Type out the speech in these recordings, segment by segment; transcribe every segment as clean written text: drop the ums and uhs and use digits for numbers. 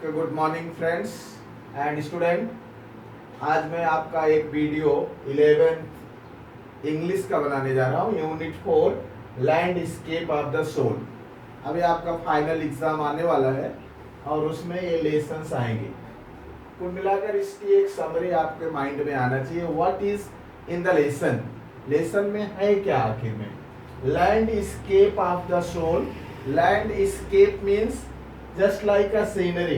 Good morning friends and student. आज मैं आपका एक वीडियो 11 इंग्लिश का बनाने जा रहा हूँ। Unit 4 landscape of the soul. अभी आपका फाइनल एग्जाम आने वाला है और उसमें ये लेसन्स आएंगे। कुल मिलाकर इसकी एक समरी आपके माइंड में आना चाहिए। What is in the lesson, lesson में है क्या आखिर में। Landscape of the soul. Landscape means just like a scenery.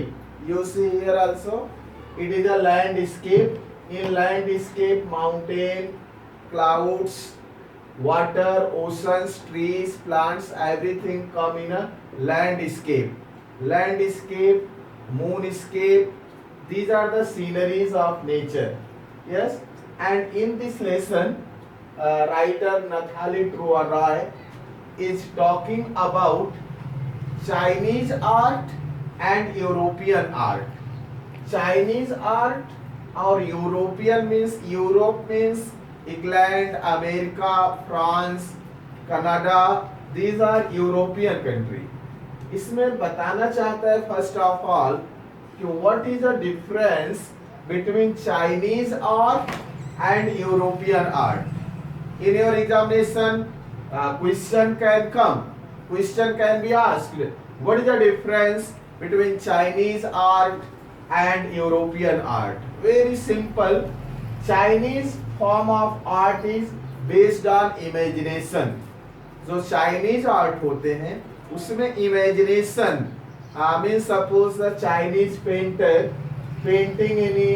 You see here also, it is a landscape. In landscape, mountain, clouds, water, oceans, trees, plants, everything come in a landscape. Landscape, moonscape, these are the sceneries of nature. Yes, and in this lesson, writer Nathali True Roy is talking about Chinese art and European art. Chinese art or European means Europe means England, America, France, Canada. These are European country. इसमें बताना चाहता है first of all कि what is the difference between Chinese art and European art. In your examination, question can come. Question can be asked, what is the difference between Chinese art and European art? Very simple. Chinese form of art is based on imagination. जो Chinese art होते हैं उसमें imagination, means suppose the Chinese painter painting any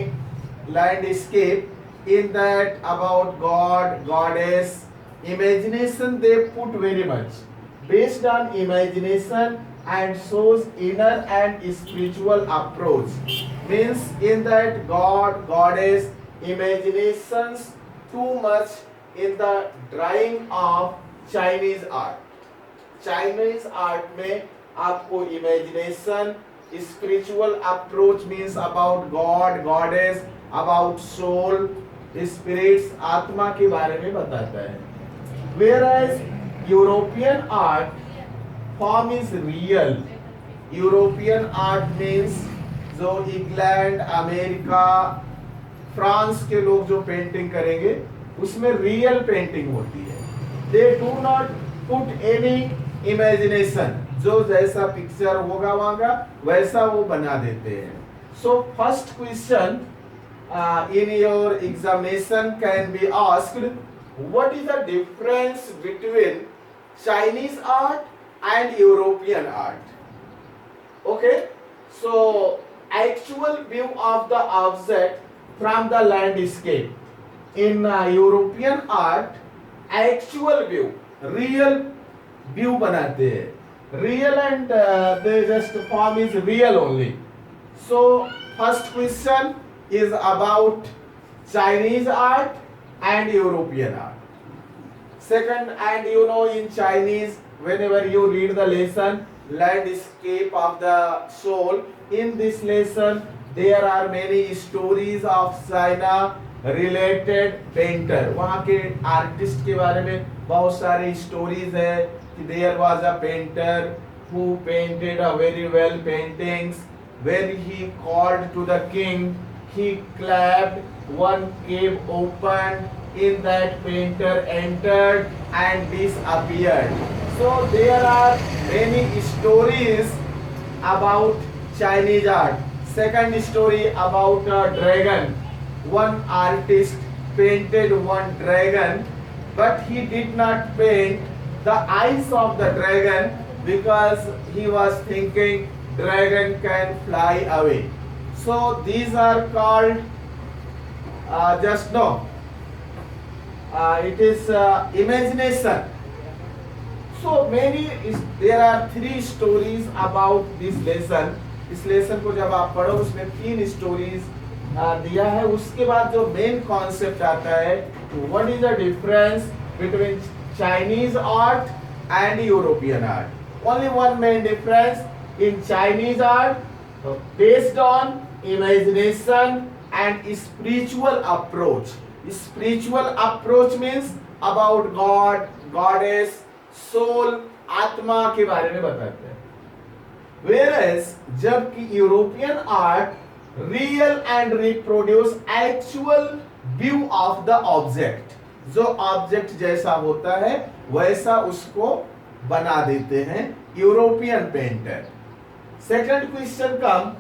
landscape, in that about God, goddess, imagination they put very much. Based on imagination and shows inner and spiritual approach. Means in that God, goddess, imaginations too much in the drawing of Chinese art. Chinese art में आपको imagination, spiritual approach means about God, goddess, about soul, spirits, आत्मा के बारे में बताता है. Whereas European art form is real. European art means जो England, America, France के लोग जो पेंटिंग करेंगे उसमें रियल पेंटिंग होती है. They do not put any imagination. जो जैसा पिक्चर होगा वहां वैसा वो बना देते हैं. So first question in your examination can be asked, what is the difference between Chinese art and European art? Okay, so actual view of the object from the landscape. In European art, actual view, real view बनाते हैं. Real and they just form is real only. So first question is about Chinese art and European art. Second, and you know in Chinese, whenever you read the lesson, landscape of the soul, in this lesson there are many stories of China related painter. वहाँ के artist के बारे में बहुत सारे stories है कि there was a painter who painted a very well paintings. When he called to the king, he clapped, one cave opened, in that painter entered and disappeared. So there are many stories about Chinese art. Second story about a dragon. One artist painted one dragon, but he did not paint the eyes of the dragon because he was thinking dragon can fly away. So these are called just no. It is imagination. So many there are 3 stories about this lesson. इस lesson को जब आप पढ़ो उसमें 3 stories दिया है. उसके बाद जो मेन कॉन्सेप्ट आता है, what is the difference between Chinese art and European art. Only one main difference in Chinese art based on imagination and spiritual approach. Spiritual approach means about God, goddess, soul, आत्मा के बारे में बताते हैं. whereas जबकि European art real and reproduce actual view of the object, जो object जैसा होता है वैसा उसको बना देते हैं European painter. Second question come,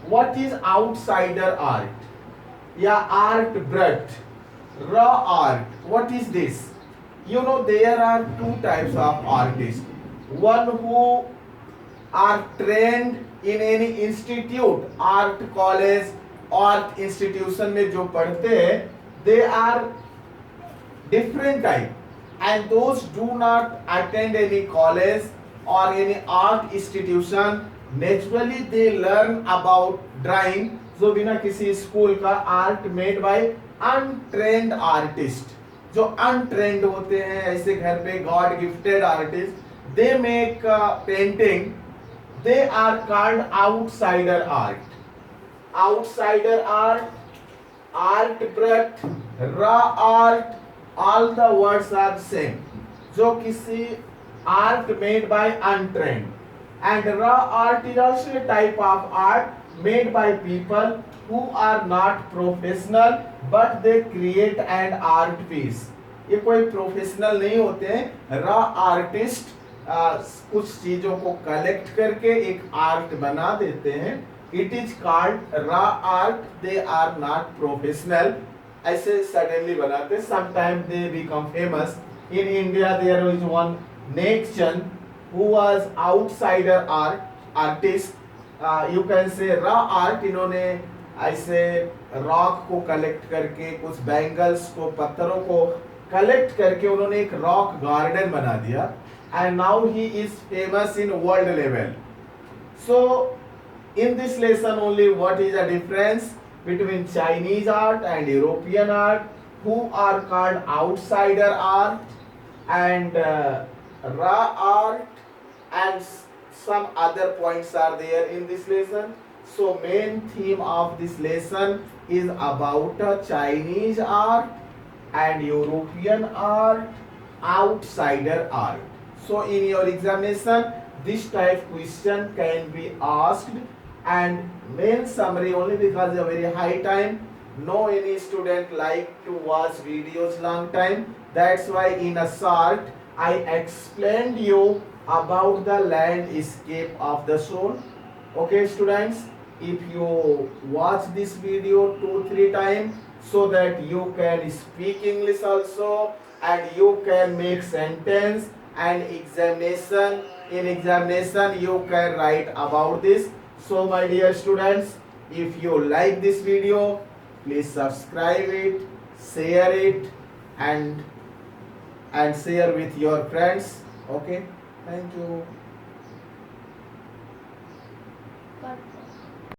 what is outsider art या art brut, raw art, what is this? You know there are two types of artists, one who are trained in any institute, art college, art institution में जो पढ़ते हैं, they are different type, and those do not attend any college or any art institution, naturally they learn about drawing, जो बिना किसी school का, art made by untrained artist, जो untrained होते हैं, ऐसे घर पे god gifted artist, they make painting, they are called outsider art. Outsider art, art brut, raw art, all the words are same, जो किसी art made by untrained, and raw art is also a type of art made by people who are not professional but they create an art piece। ये कोई professional नहीं होते हैं, raw artist कुछ चीजों को कलेक्ट करके एक आर्ट बना देते हैं, it is called raw art, they are not professional, ऐसे सडनली बनाते, sometime they become famous. In India there is one Nek Chand who was outsider artist, you can say raw art, इन्होंने ऐसे रॉक को कलेक्ट करके, कुछ बैंगल्स को, पत्थरों को कलेक्ट करके उन्होंने एक रॉक गार्डन बना दिया, and now he is famous in world level. So in this lesson only what is the difference between Chinese art and European art, who are called outsider art and raw art, and some other points are there in this lesson. So main theme of this lesson is about Chinese art and European art, outsider art. So in your examination this type question can be asked, and main summary only because a very high time, no any student like to watch videos long time, that's why in a short I explained you about the landscape of the soul. Okay students, if you watch this video 2-3 times, so that you can speak English also and you can make sentence, and in examination you can write about this. So my dear students, if you like this video, please subscribe it, share it, and share with your friends. Okay, thank you.